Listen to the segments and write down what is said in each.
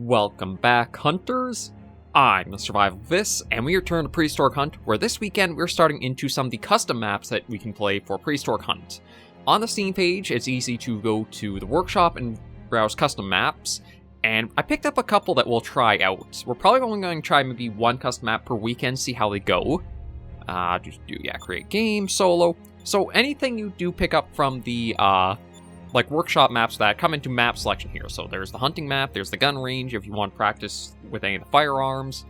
Welcome back, Hunters! I'm the SurvivalVis, and we return to Prehistoric Hunt, where this weekend we're starting into some of the custom maps that we can play for Prehistoric Hunt. On the Steam page, it's easy to go to the workshop and browse custom maps, and I picked up a couple that we'll try out. We're probably only going to try maybe one custom map per weekend, see how they go. Create game, solo. So anything you do pick up from the, workshop maps that come into map selection here. So there's the hunting map, there's the gun range if you want to practice with any of the firearms.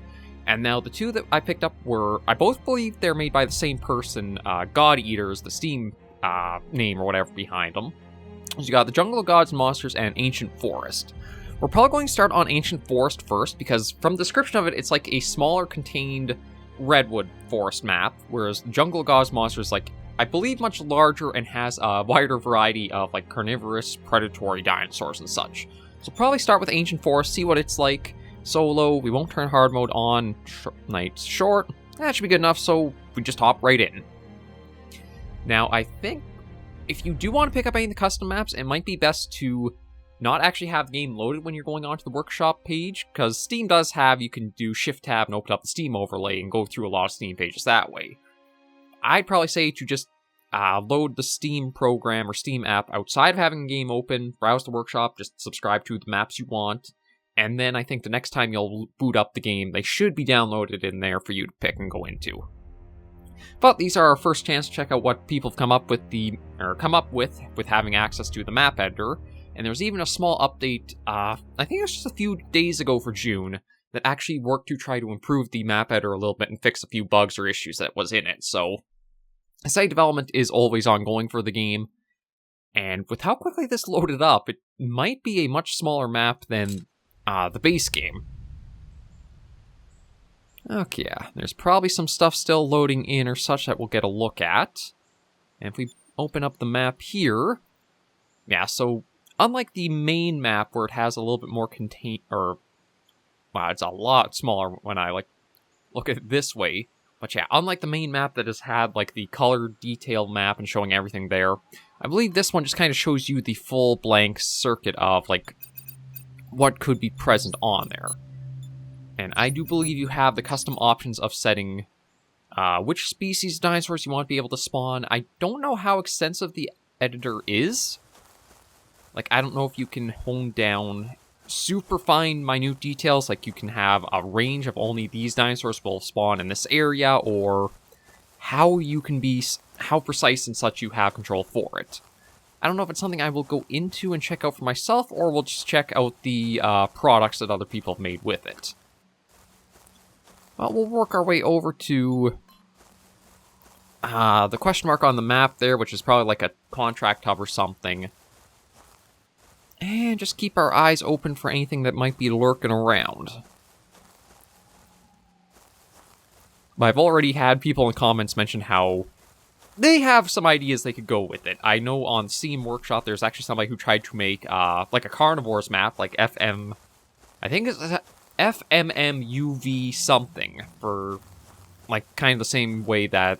And now the two that I picked up were, I both believe they're made by the same person, God Eaters, the Steam name or whatever behind them. So you got the Jungle of Gods and Monsters and Ancient Forest. We're probably going to start on Ancient Forest first, because from the description of it, it's like a smaller contained redwood forest map, whereas Jungle of Gods and Monsters is like, I believe, much larger and has a wider variety of like carnivorous, predatory dinosaurs and such. So probably start with Ancient Forest, see what it's like. Solo, we won't turn hard mode on. Nights short, that should be good enough, so we just hop right in. Now, I think if you do want to pick up any of the custom maps, it might be best to not actually have the game loaded when you're going onto the workshop page, because Steam does have, you can do Shift-Tab and open up the Steam overlay and go through a lot of Steam pages that way. I'd probably say to just load the Steam program or Steam app outside of having the game open, browse the workshop, just subscribe to the maps you want, and then I think the next time you'll boot up the game, they should be downloaded in there for you to pick and go into. But these are our first chance to check out what people have come up with having access to the map editor, and there's even a small update, I think it was just a few days ago for June, that actually worked to try to improve the map editor a little bit and fix a few bugs or issues that was in it, so site development is always ongoing for the game, and with how quickly this loaded up, it might be a much smaller map than the base game. Okay, yeah, there's probably some stuff still loading in or such that we'll get a look at. And if we open up the map here, yeah, so unlike the main map where it has a little bit more it's a lot smaller when I look at it this way. But yeah, unlike the main map that has had the color detailed map and showing everything there, I believe this one just kind of shows you the full blank circuit of what could be present on there. And I do believe you have the custom options of setting which species of dinosaurs you want to be able to spawn. I don't know how extensive the editor is. I don't know if you can hone down super fine, minute details, you can have a range of only these dinosaurs will spawn in this area, or how precise and such you have control for it. I don't know if it's something I will go into and check out for myself, or we'll just check out the products that other people have made with it. Well, we'll work our way over to the question mark on the map there, which is probably a contract hub or something. And just keep our eyes open for anything that might be lurking around. But I've already had people in the comments mention how they have some ideas they could go with it. I know on Steam Workshop there's actually somebody who tried to make a carnivores map, I think it's FMMUV something, for kind of the same way that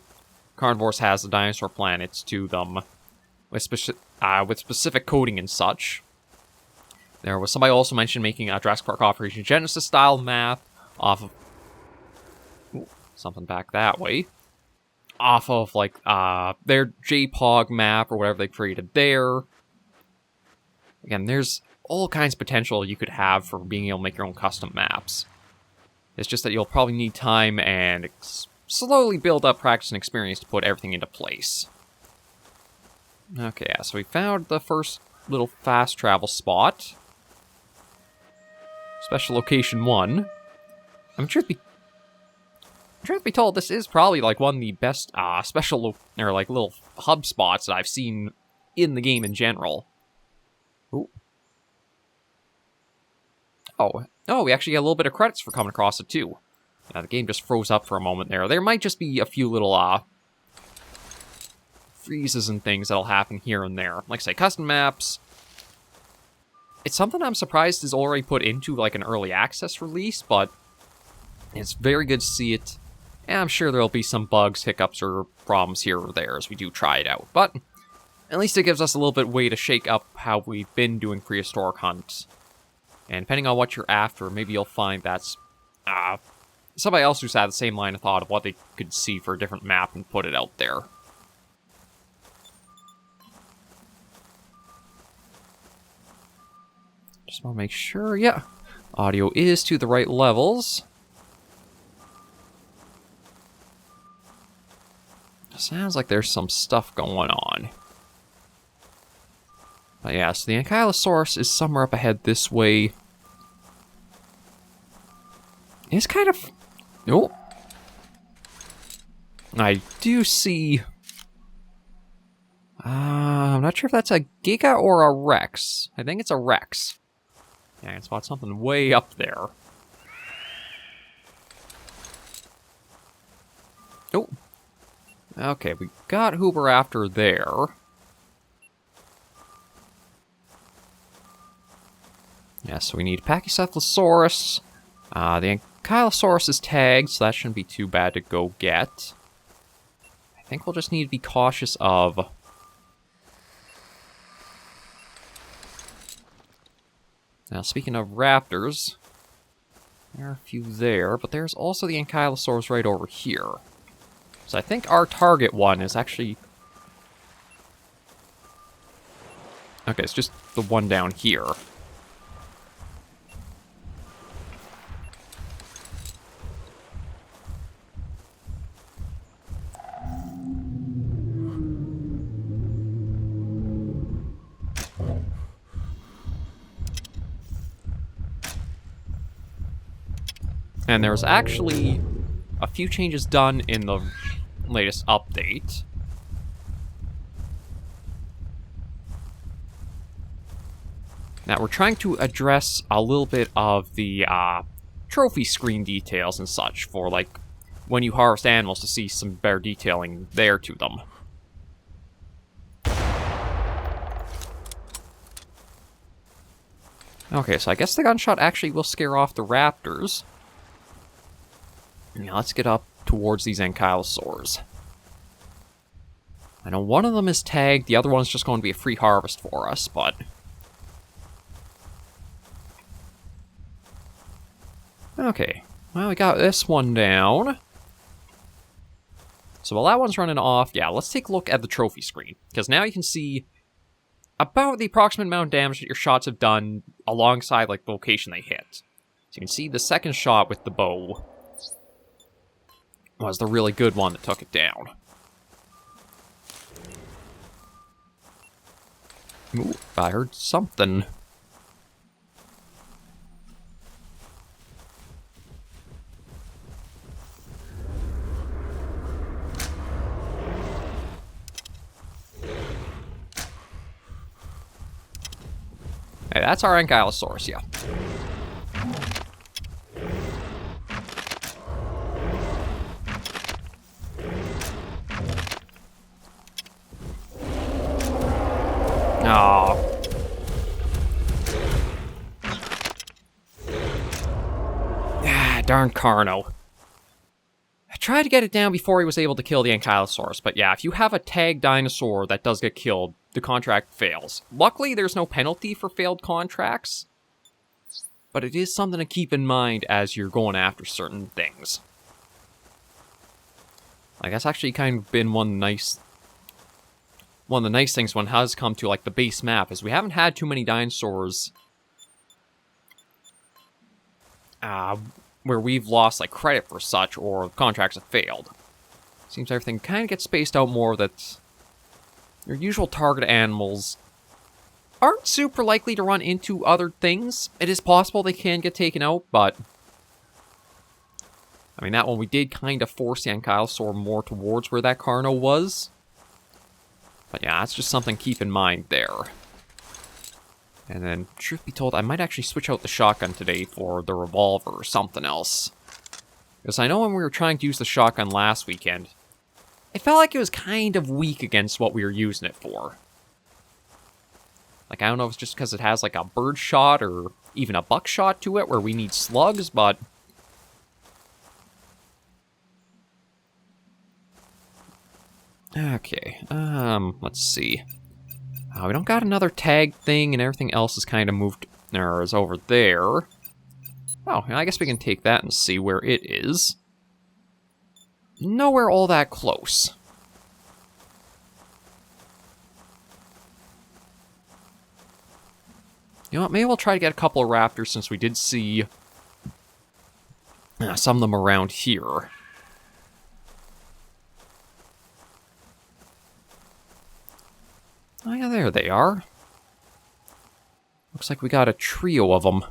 Carnivores has the dinosaur planets to them, with specific coding and such. There was somebody also mentioned making a Jurassic Park Operation Genesis style map off of something back that way, off of their JPOG map or whatever they created there. Again, there's all kinds of potential you could have for being able to make your own custom maps. It's just that you'll probably need time and slowly build up practice and experience to put everything into place. Okay, so we found the first little fast travel spot. Special Location 1. Truth be told, this is probably one of the best little hub spots that I've seen in the game in general. Ooh. Oh, we actually got a little bit of credits for coming across it too. The game just froze up for a moment there. There might just be a few little freezes and things that'll happen here and there. Like I say, custom maps. It's something I'm surprised is already put into an early access release, but it's very good to see it. And I'm sure there'll be some bugs, hiccups, or problems here or there as we do try it out. But at least it gives us a little bit way to shake up how we've been doing Prehistoric Hunt. And depending on what you're after, maybe you'll find that's somebody else who's had the same line of thought of what they could see for a different map and put it out there. Just want to make sure, yeah, audio is to the right levels. Sounds like there's some stuff going on. But yeah, so the Ankylosaurus is somewhere up ahead this way. It's kind of... Oh. I do see... I'm not sure if that's a Giga or a Rex. I think it's a Rex. Yeah, I can spot something way up there. Oh. Okay, we got who we're after there. Yeah, so we need Pachycephalosaurus. The Ankylosaurus is tagged, so that shouldn't be too bad to go get. I think we'll just need to be cautious of... Now, speaking of raptors, there are a few there, but there's also the Ankylosaurus right over here. So I think our target one is actually... Okay, it's just the one down here. And there's actually a few changes done in the latest update. Now, we're trying to address a little bit of the trophy screen details and such for, like, when you harvest animals to see some better detailing there to them. Okay, so I guess the gunshot actually will scare off the raptors. Yeah, let's get up towards these Ankylosaurs. I know one of them is tagged, the other one's just going to be a free harvest for us, but... Okay, well, we got this one down. So while that one's running off, yeah, let's take a look at the trophy screen. Because now you can see about the approximate amount of damage that your shots have done alongside, like, the location they hit. So you can see the second shot with the bow was the really good one that took it down. Ooh, I heard something. Hey, that's our Ankylosaurus, yeah. Oh. Ah, darn Carno. I tried to get it down before he was able to kill the Ankylosaurus, but yeah, if you have a tagged dinosaur that does get killed, the contract fails. Luckily, there's no penalty for failed contracts, but it is something to keep in mind as you're going after certain things. Like, that's actually kind of been one of the nice things when it has come to, like, the base map, is we haven't had too many dinosaurs where we've lost, like, credit for such, or contracts have failed. Seems everything kind of gets spaced out more, that your usual target animals aren't super likely to run into other things. It is possible they can get taken out, but... I mean, that one we did kind of force the Ankylosaur more towards where that Carno was. But yeah, that's just something to keep in mind there. And then, truth be told, I might actually switch out the shotgun today for the revolver or something else. Because I know when we were trying to use the shotgun last weekend, it felt like it was kind of weak against what we were using it for. Like, I don't know if it's just because it has, like, a bird shot or even a buckshot to it where we need slugs, but... Okay, let's see. We don't got another tag thing, and everything else is kind of moved There's over there. Oh, I guess we can take that and see where it is. Nowhere all that close. You know what, maybe we'll try to get a couple of raptors since we did see some of them around here. Oh yeah, there they are. Looks like we got a trio of them.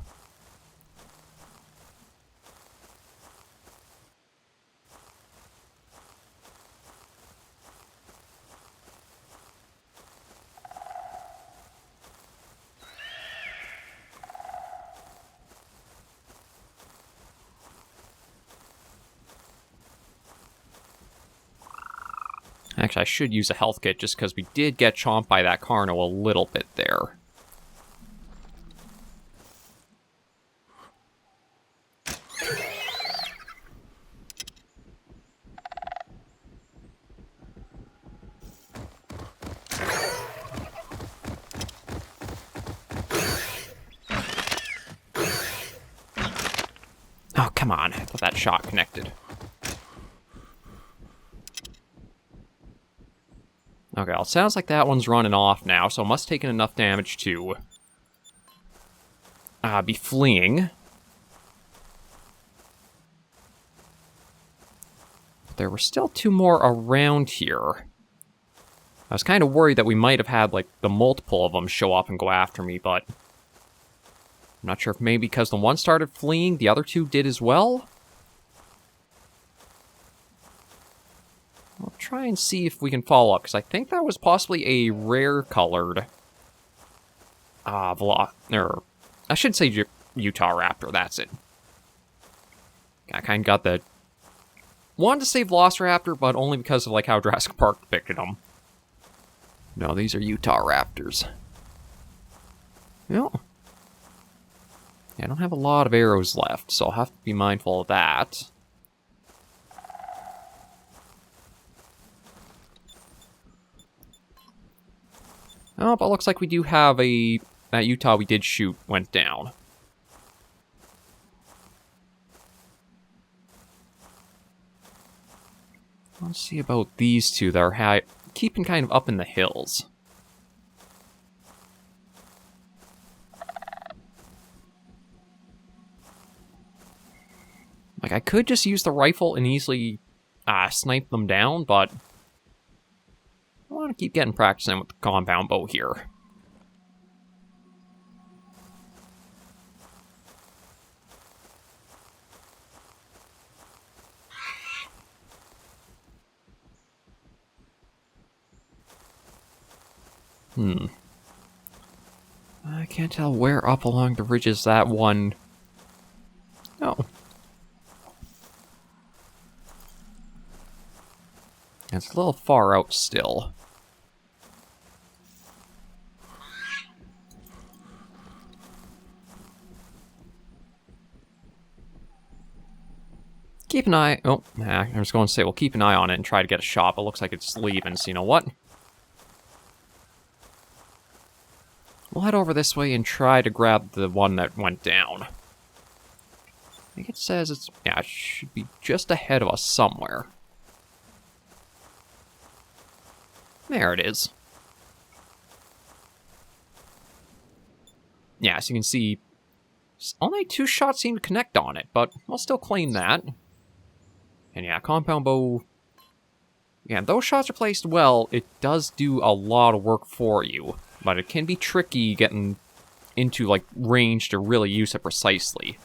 Actually, I should use a health kit just because we did get chomped by that Carno a little bit there. Oh, come on. I thought that shot connected. Okay, well, it sounds like that one's running off now, so it must have taken enough damage to be fleeing. There were still two more around here. I was kind of worried that we might have had, like, the multiple of them show up and go after me, but I'm not sure if maybe because the one started fleeing, the other two did as well? I'll try and see if we can follow up, because I think that was possibly a rare-colored I should say Utah Raptor, that's it. I kind of got the... Wanted to save Velociraptor, but only because of, like, how Jurassic Park depicted them. No, these are Utah Raptors. Yeah. I don't have a lot of arrows left, so I'll have to be mindful of that. Oh, but it looks like we do have a... That Utah we did shoot went down. Let's see about these two that are keeping kind of up in the hills. Like, I could just use the rifle and easily snipe them down, but I want to keep getting practicing with the compound bow here. I can't tell where up along the ridges that one... Oh. It's a little far out still. Keep an eye... Oh, I was going to say, we'll keep an eye on it and try to get a shot, but it looks like it's leaving, so you know what? We'll head over this way and try to grab the one that went down. I think it says it's... Yeah, it should be just ahead of us somewhere. There it is. Yeah, as you can see, only 2 shots seem to connect on it, but we'll still claim that. And yeah, compound bow... Yeah, those shots are placed well, it does do a lot of work for you. But it can be tricky getting into, like, range to really use it precisely.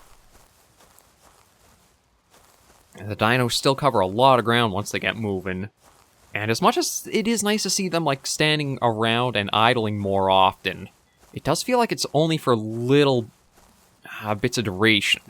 And the dinos still cover a lot of ground once they get moving. And as much as it is nice to see them, like, standing around and idling more often, it does feel like it's only for little bits of duration.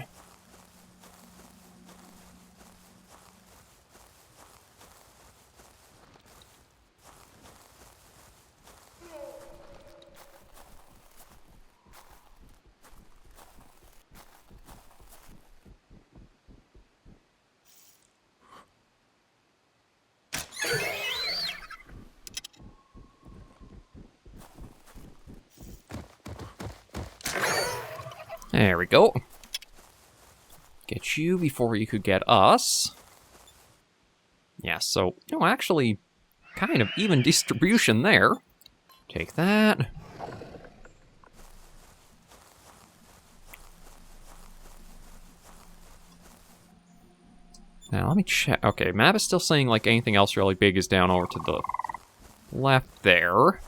There we go. Get you before you could get us. Yeah, so, actually, kind of even distribution there. Take that. Now, let me check. Okay, map is still saying, like, anything else really big is down over to the left there.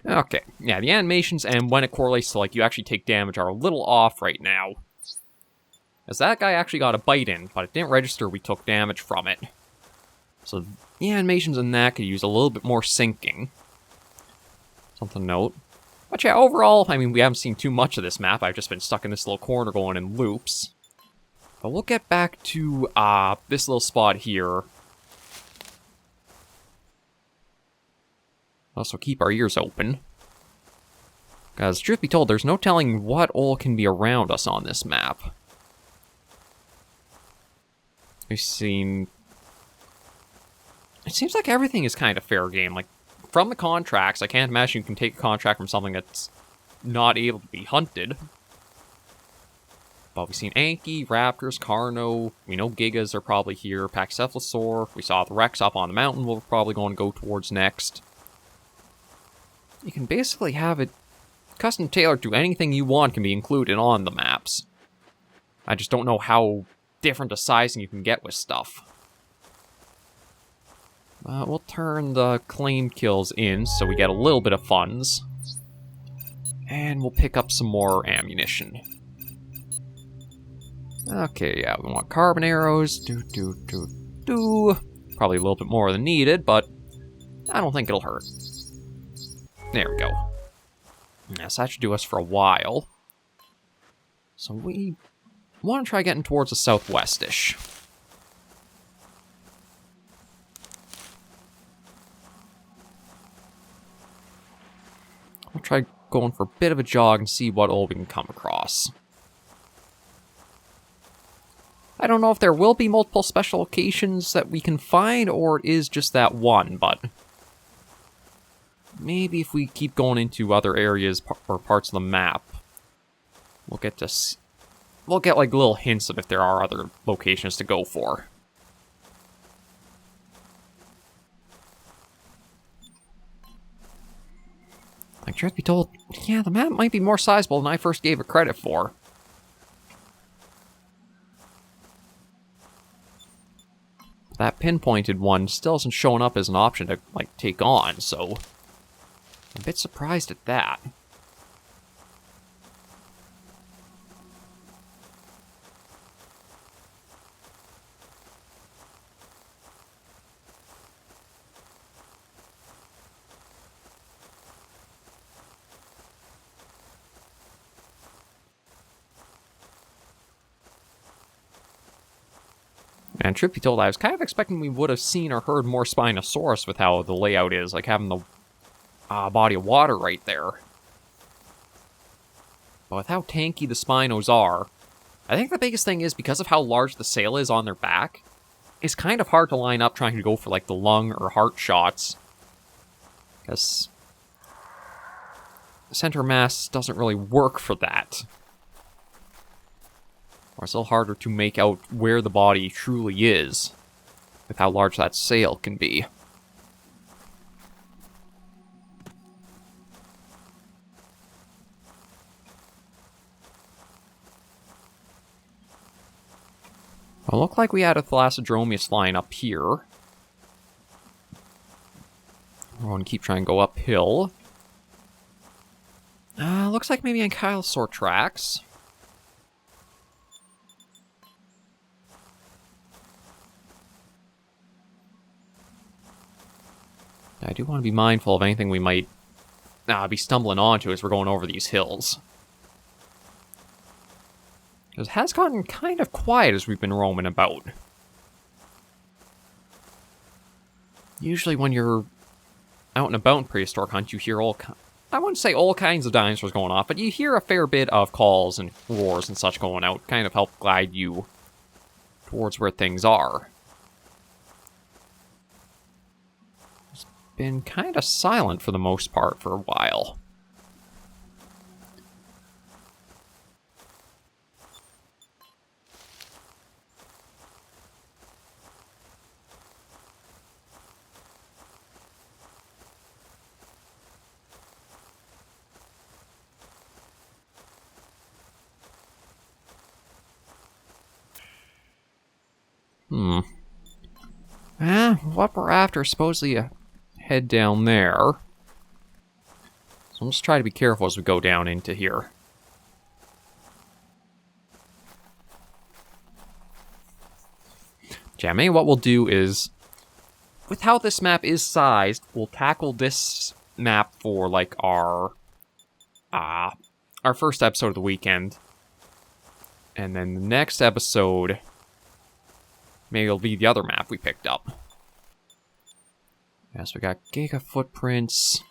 Okay, yeah, the animations and when it correlates to, like, you actually take damage are a little off right now. As that guy actually got a bite in, but it didn't register we took damage from it. So the animations in that could use a little bit more syncing. Something to note. But yeah, overall, I mean, we haven't seen too much of this map. I've just been stuck in this little corner going in loops. But we'll get back to this little spot here. Also keep our ears open. Because, truth be told, there's no telling what all can be around us on this map. We've seen... It seems like everything is kind of fair game. Like, from the contracts, I can't imagine you can take a contract from something that's not able to be hunted. But we've seen Anki, Raptors, Carno. We know Gigas are probably here. Pachycephalosaur. We saw the Rex up on the mountain we're probably going to go towards next. You can basically have it custom tailored to anything you want can be included on the maps. I just don't know how different a sizing you can get with stuff. We'll turn the claim kills in so we get a little bit of funds. And we'll pick up some more ammunition. Okay, yeah, we want carbon arrows. Probably a little bit more than needed, but I don't think it'll hurt. There we go. Yes, that should do us for a while. So we want to try getting towards the southwest-ish. We'll try going for a bit of a jog and see what all we can come across. I don't know if there will be multiple special locations that we can find, or it is just that one, but... maybe if we keep going into other areas or parts of the map, we'll get like little hints of if there are other locations to go for. Like, truth be told, yeah, the map might be more sizable than I first gave it credit for. That pinpointed one still isn't showing up as an option to, like, take on, so... I'm a bit surprised at that. And truth be told, I was kind of expecting we would have seen or heard more Spinosaurus with how the layout is, like having the body of water right there. But with how tanky the Spinos are, I think the biggest thing is because of how large the sail is on their back, it's kind of hard to line up trying to go for like the lung or heart shots. Because center mass doesn't really work for that. Or it's a little harder to make out where the body truly is with how large that sail can be. Well, it looked like we had a Thalassodromeus line up here. We're going to keep trying to go uphill. Looks like maybe Ankylosaur tracks. I do want to be mindful of anything we might be stumbling onto as we're going over these hills. It has gotten kind of quiet as we've been roaming about. Usually when you're out and about in Prehistoric Hunt, you hear all I wouldn't say all kinds of dinosaurs going off, but you hear a fair bit of calls and roars and such going out, kind of help guide you towards where things are. It's been kind of silent for the most part for a while. What we're after is supposedly a head down there. So I'm just trying to be careful as we go down into here. Yeah, maybe what we'll do is, with how this map is sized, we'll tackle this map for, like, our first episode of the weekend. And then the next episode, maybe it'll be the other map we picked up. Yes, we got Giga footprints.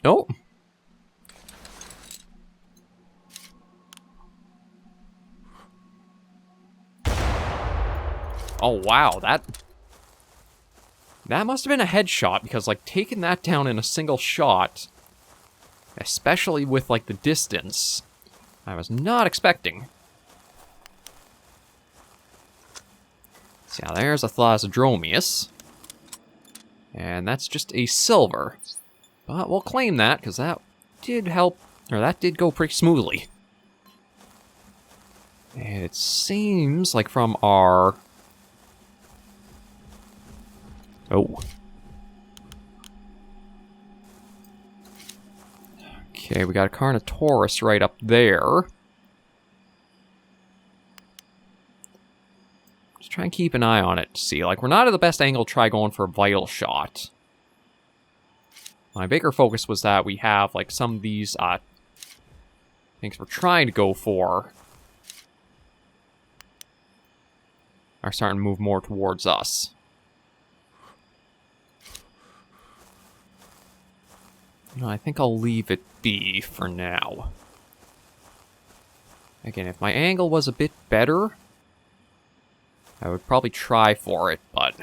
Oh! Oh, wow, that must have been a headshot, because, like, taking that down in a single shot, especially with, like, the distance, I was not expecting. So, yeah, there's a Thlasodromeus. And that's just a silver. But we'll claim that, because that did help, or that did go pretty smoothly. And it seems like from our... Oh. Okay, we got a Carnotaurus right up there. Just try and keep an eye on it to see. Like, we're not at the best angle to try going for a vital shot. My bigger focus was that we have, like, some of these things we're trying to go for are starting to move more towards us. No, I think I'll leave it be for now. Again, if my angle was a bit better, I would probably try for it, but...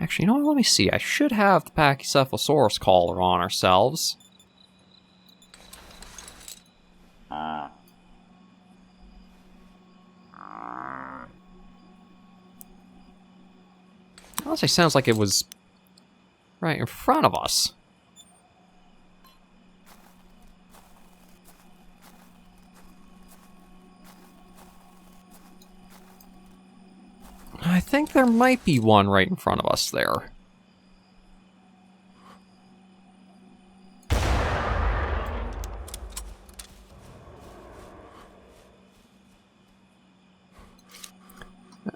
Actually, you know what? Let me see. I should have the Pachycephalosaurus collar on ourselves. Honestly, sounds like it was right in front of us. I think there might be one right in front of us there.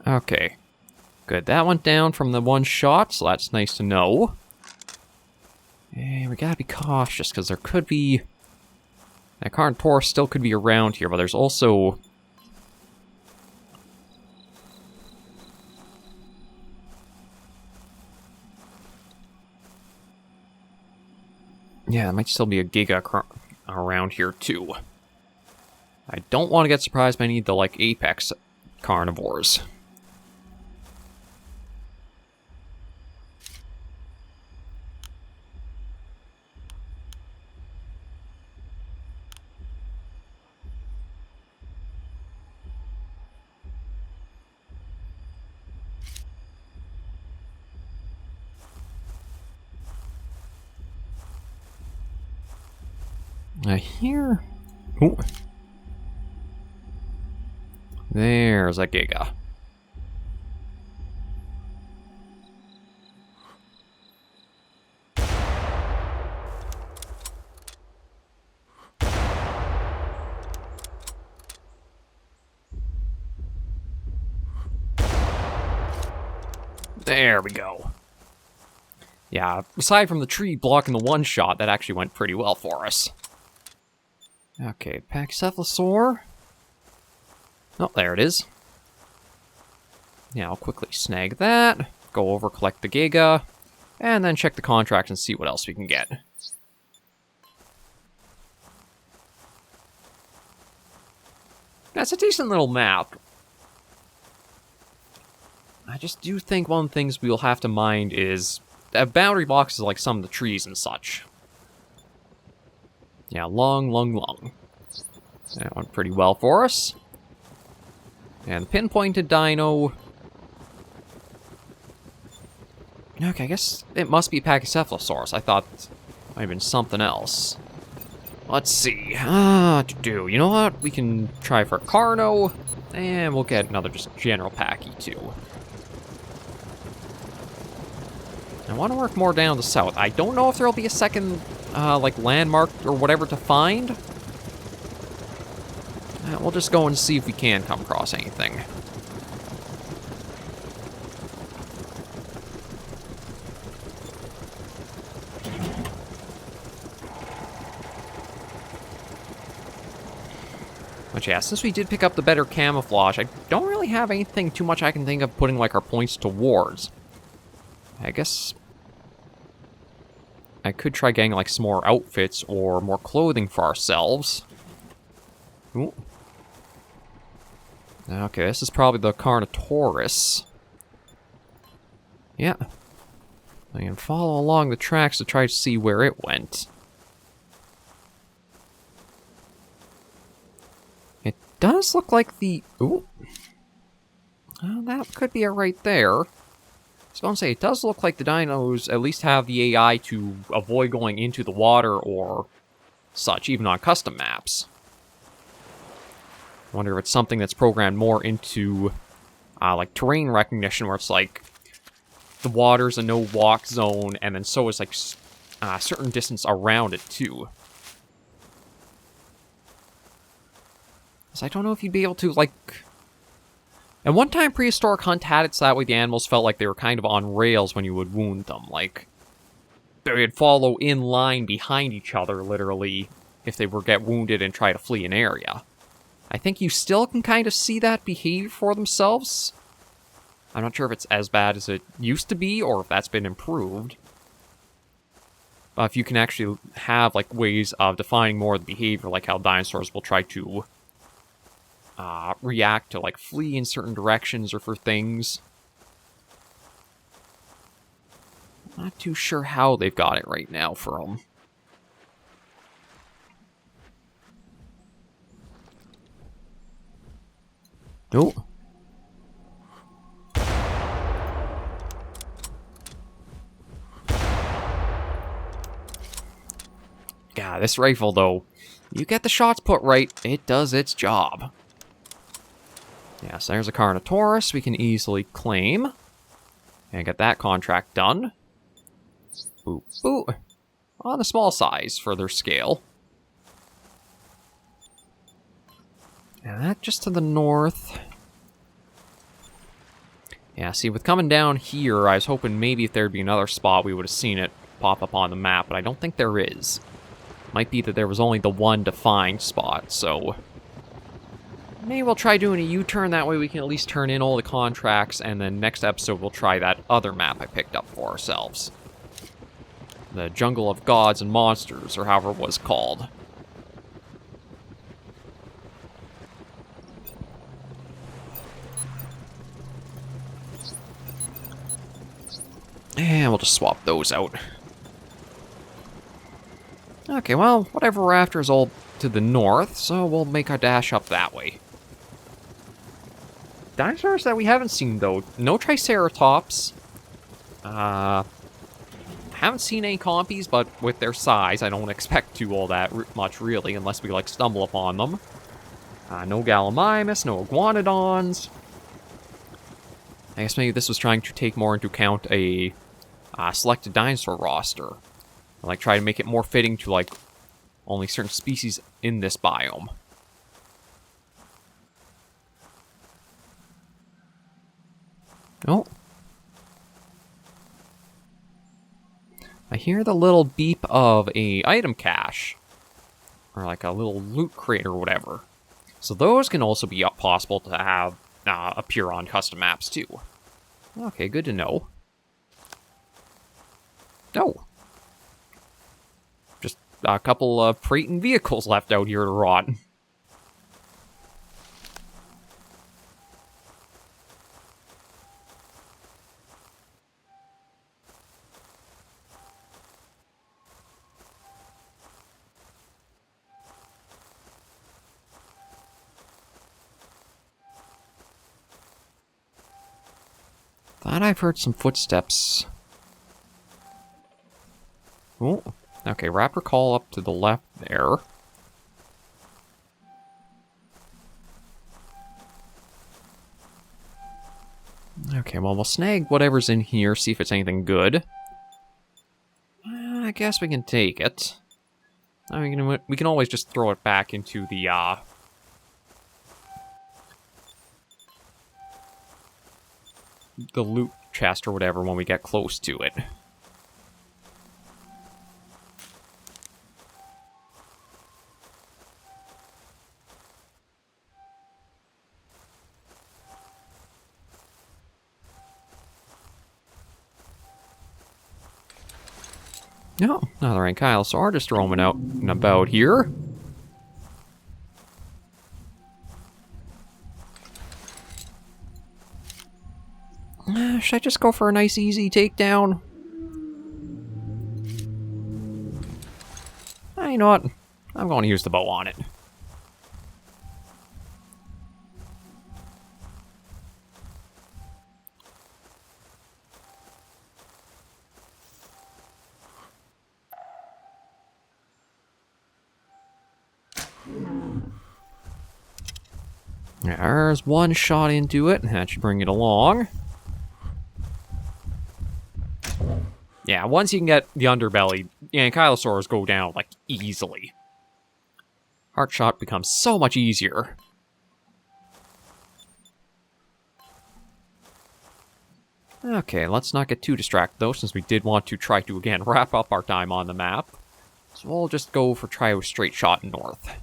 Okay. Good, that went down from the one shot, so that's nice to know. And we gotta be cautious, because there could be... That Carnotaurus still could be around here, but there's also... Yeah, there might still be a Giga around here, too. I don't want to get surprised by any of the, like, apex carnivores. I hear... Ooh. There's a Giga. There we go. Yeah, aside from the tree blocking the one shot, that actually went pretty well for us. Okay, Pachycephalosaur. Oh, there it is. Yeah, I'll quickly snag that, go over, collect the Giga, and then check the contract and see what else we can get. That's a decent little map. I just do think one of the things we'll have to mind is boundary boxes like some of the trees and such. Yeah, long. That went pretty well for us. And pinpointed dino. Okay, I guess it must be Pachycephalosaurus. I thought it might have been something else. Let's see. You know what? We can try for Carno, and we'll get another just general Pachy too. I want to work more down the south. I don't know if there'll be a second, like, landmark or whatever to find. We'll just go and see if we can come across anything. But yeah, since we did pick up the better camouflage, I don't really have anything too much I can think of putting, like, our points towards. I guess I could try getting, like, some more outfits or more clothing for ourselves. Ooh. Okay, this is probably the Carnotaurus. Yeah. I can follow along the tracks to try to see where it went. It does look like the... Ooh. Well, that could be it right there. I was going to say, it does look like the dinos at least have the AI to avoid going into the water or such, even on custom maps. I wonder if it's something that's programmed more into, like, terrain recognition, where it's like, the water's a no-walk zone, and then so is, like, a certain distance around it, too. So I don't know if you'd be able to, like... And one time Prehistoric Hunt had it so that way the animals felt like they were kind of on rails when you would wound them. Like, they'd follow in line behind each other, literally, if they were get wounded and try to flee an area. I think you still can kind of see that behave for themselves. I'm not sure if it's as bad as it used to be, or if that's been improved. But if you can actually have, like, ways of defining more of the behavior, like how dinosaurs will try to react to, like, flee in certain directions or for things. Not too sure how they've got it right now for them. Oh. Yeah, this rifle, though, you get the shots put right, it does its job. Yes, there's a Carnotaurus we can easily claim. And get that contract done. Boop, boop. On the small size for their scale. And that just to the north. Yeah, see, with coming down here, I was hoping maybe if there'd be another spot, we would have seen it pop up on the map, but I don't think there is. Might be that there was only the one defined spot, so... Maybe we'll try doing a U-turn, that way we can at least turn in all the contracts, and then next episode we'll try that other map I picked up for ourselves. The Jungle of Gods and Monsters, or however it was called. And we'll just swap those out. Okay, well, whatever we're after is all to the north, so we'll make our dash up that way. Dinosaurs that we haven't seen, though. No Triceratops. Haven't seen any compies, but with their size, I don't expect to all that much, really, unless we, like, stumble upon them. No Gallimimus, no Iguanodons. I guess maybe this was trying to take more into account a selected dinosaur roster. Like, try to make it more fitting to, like, only certain species in this biome. Oh. I hear the little beep of a item cache. Or like a little loot crate or whatever. So those can also be possible to have appear on custom maps too. Okay, good to know. Oh. Just a couple of Praeton vehicles left out here to rot. Thought I've heard some footsteps. Oh, okay, raptor call up to the left there. Okay, well, we'll snag whatever's in here, see if it's anything good. I guess we can take it. I mean, we can always just throw it back into the loot chest or whatever when we get close to it. No, another Ankylosaur just roaming out and about here. Should I just go for a nice easy takedown? You know what? I'm going to use the bow on it. There's one shot into it. That should bring it along. Yeah, once you can get the underbelly, the Ankylosaurs go down, like, easily. Heart shot becomes so much easier. Okay, let's not get too distracted, though, since we did want to try to, again, wrap up our time on the map. So we'll just go for try a straight shot north.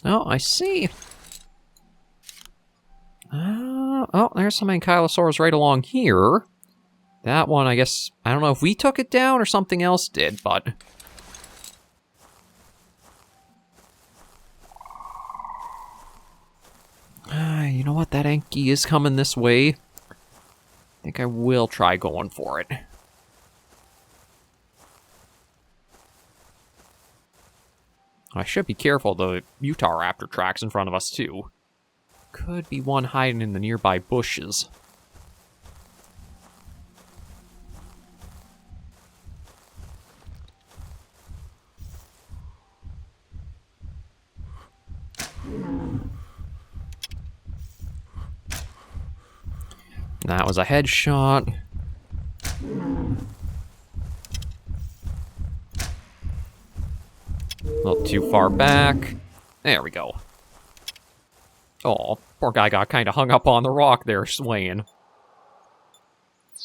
Oh, I see. Oh, there's some Ankylosaurs right along here. That one, I guess, I don't know if we took it down or something else did, but... you know what, that Anky is coming this way. I think I will try going for it. I should be careful of the Utah Raptor tracks in front of us, too. Could be one hiding in the nearby bushes. That was a headshot. A little too far back. There we go. Oh, poor guy got kind of hung up on the rock there, swaying.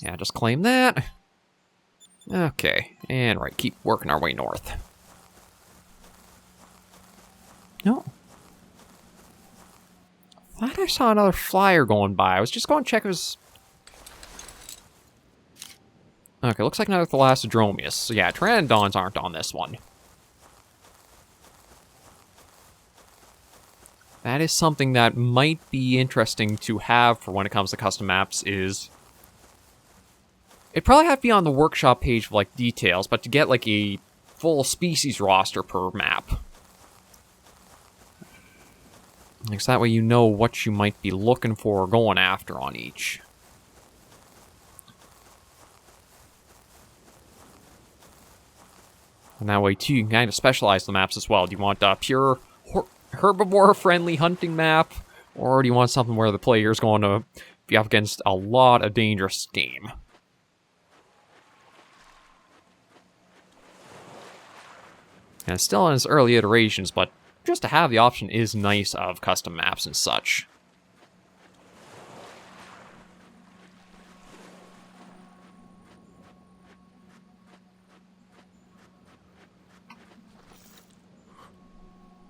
Yeah, just claim that. Okay, and right, keep working our way north. No. Thought I saw another flyer going by. I was just going to check if it was... Okay, looks like another Thalassodromeus. So yeah, Pteranodons aren't on this one. That is something that might be interesting to have for when it comes to custom maps is... It'd probably have to be on the workshop page for, like, details, but to get, like, a full species roster per map. Because that way you know what you might be looking for or going after on each. And that way, too, you can kind of specialize the maps as well. Do you want a pure herbivore-friendly hunting map? Or do you want something where the player is going to be up against a lot of dangerous game? And it's still in its early iterations, but just to have the option is nice of custom maps and such.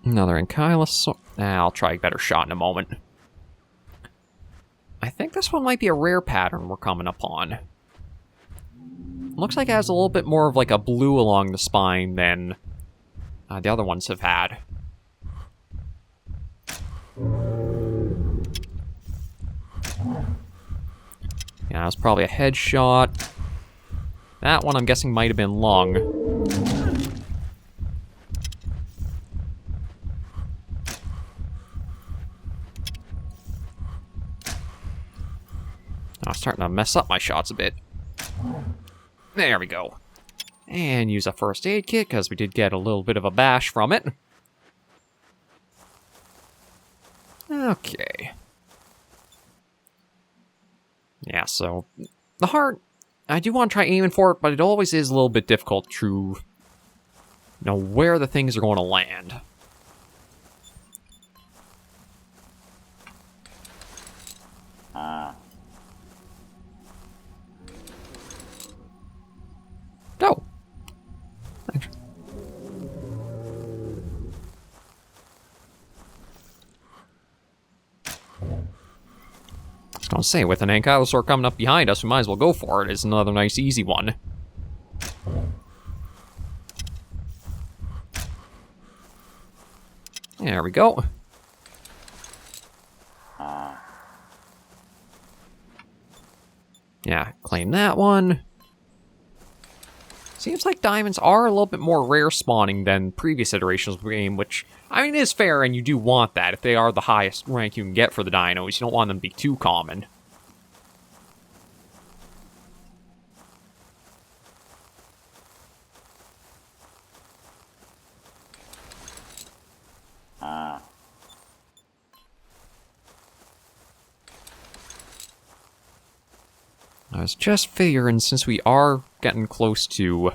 Another Ankylosaur. I'll try a better shot in a moment. I think this one might be a rare pattern we're coming upon. Looks like it has a little bit more of like a blue along the spine than the other ones have had. Yeah, it's probably a headshot. That one I'm guessing might have been lung. I'm starting to mess up my shots a bit. There we go. And use a first aid kit, because we did get a little bit of a bash from it. Okay. Yeah, so the heart, I do want to try aiming for it, but it always is a little bit difficult to know where the things are going to land. Oh. I was gonna say, with an Ankylosaur coming up behind us, we might as well go for it. It's another nice, easy one. There we go. Yeah, claim that one. Seems like diamonds are a little bit more rare spawning than previous iterations of the game, which, I mean, is fair, and you do want that. If they are the highest rank you can get for the dinos, you don't want them to be too common. I was just figuring, since we are getting close to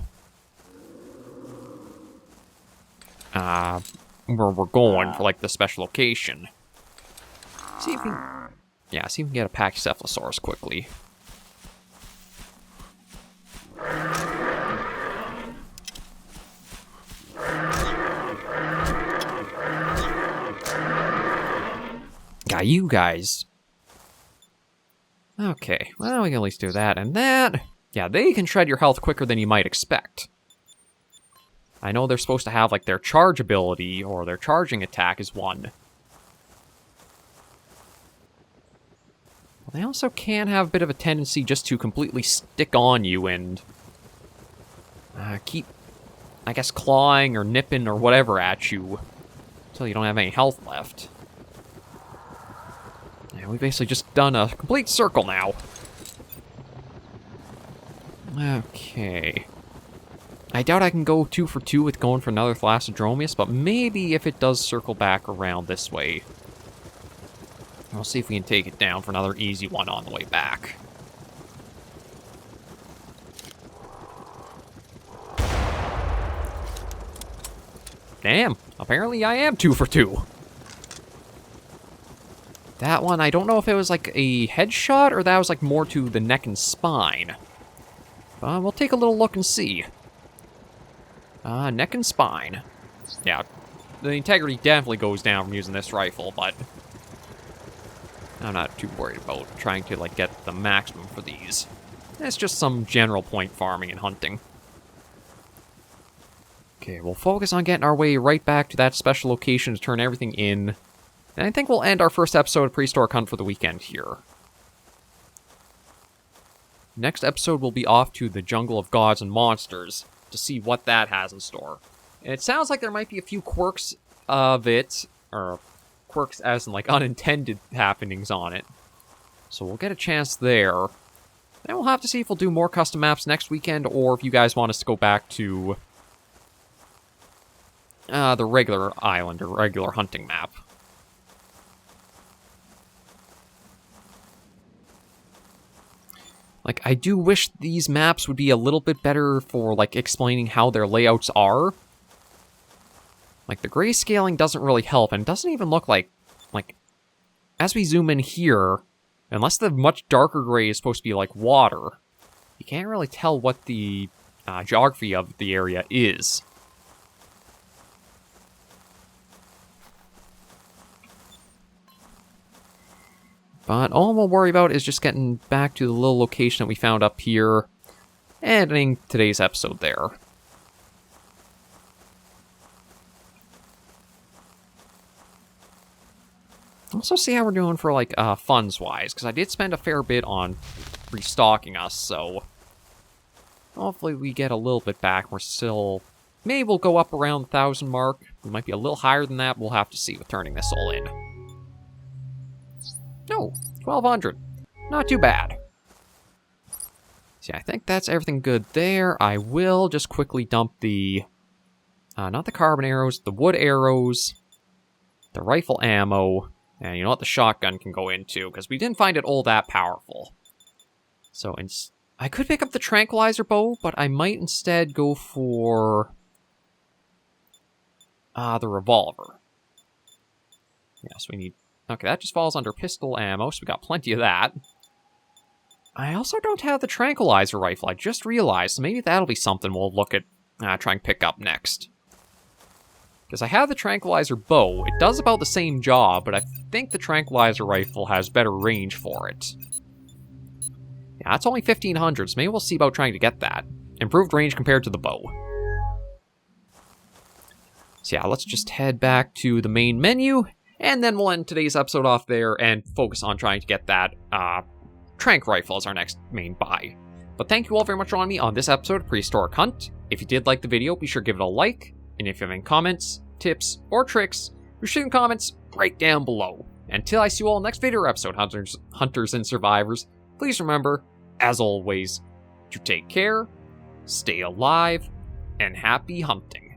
where we're going for like the special location, see if we can get a Pachycephalosaurus quickly. Got you guys. Okay, well, we can at least do that and that. Yeah, they can shred your health quicker than you might expect. I know they're supposed to have, like, their charge ability, or their charging attack is one. Well, they also can have a bit of a tendency just to completely stick on you and keep, I guess, clawing or nipping or whatever at you until you don't have any health left. Yeah, we've basically just done a complete circle now. Okay. I doubt I can go 2 for 2 with going for another Thalassodromeus, but maybe if it does circle back around this way, we'll see if we can take it down for another easy one on the way back. Damn, apparently I am 2 for 2. That one, I don't know if it was like a headshot or that was like more to the neck and spine. We'll take a little look and see. Neck and spine. Yeah, the integrity definitely goes down from using this rifle, but I'm not too worried about trying to like get the maximum for these. It's just some general point farming and hunting. Okay, we'll focus on getting our way right back to that special location to turn everything in. And I think we'll end our first episode of Prehistoric Hunt for the weekend here. Next episode will be off to the Jungle of Gods and Monsters to see what that has in store. And it sounds like there might be a few quirks of it, or quirks as in like unintended happenings on it. So we'll get a chance there. And we'll have to see if we'll do more custom maps next weekend, or if you guys want us to go back to the regular island, or regular hunting map. Like, I do wish these maps would be a little bit better for, like, explaining how their layouts are. Like, the grayscaling doesn't really help, and it doesn't even look like, as we zoom in here, unless the much darker gray is supposed to be like water, you can't really tell what the geography of the area is. But all we'll worry about is just getting back to the little location that we found up here, and ending today's episode there. Also see how we're doing for, like, funds-wise, because I did spend a fair bit on restocking us, so hopefully we get a little bit back. We're still... Maybe we'll go up around the 1,000 mark. We might be a little higher than that. We'll have to see with turning this all in. No, 1,200. Not too bad. See, I think that's everything good there. I will just quickly dump the... not the carbon arrows, the wood arrows, the rifle ammo, and you know what? The shotgun can go into, because we didn't find it all that powerful. So, I could pick up the tranquilizer bow, but I might instead go for... the revolver. Yes, we need... Okay, that just falls under pistol ammo, so we got plenty of that. I also don't have the tranquilizer rifle, I just realized, so maybe that'll be something we'll look at trying to pick up next. Because I have the tranquilizer bow, it does about the same job, but I think the tranquilizer rifle has better range for it. Yeah, that's only 1,500, so maybe we'll see about trying to get that. Improved range compared to the bow. So yeah, let's just head back to the main menu, and then we'll end today's episode off there and focus on trying to get that tranq rifle as our next main buy. But thank you all very much for joining me on this episode of Prehistoric Hunt. If you did like the video, be sure to give it a like, and if you have any comments, tips, or tricks, be sure to leave comments right down below. Until I see you all in the next video or episode, Hunters and Survivors, please remember, as always, to take care, stay alive, and happy hunting.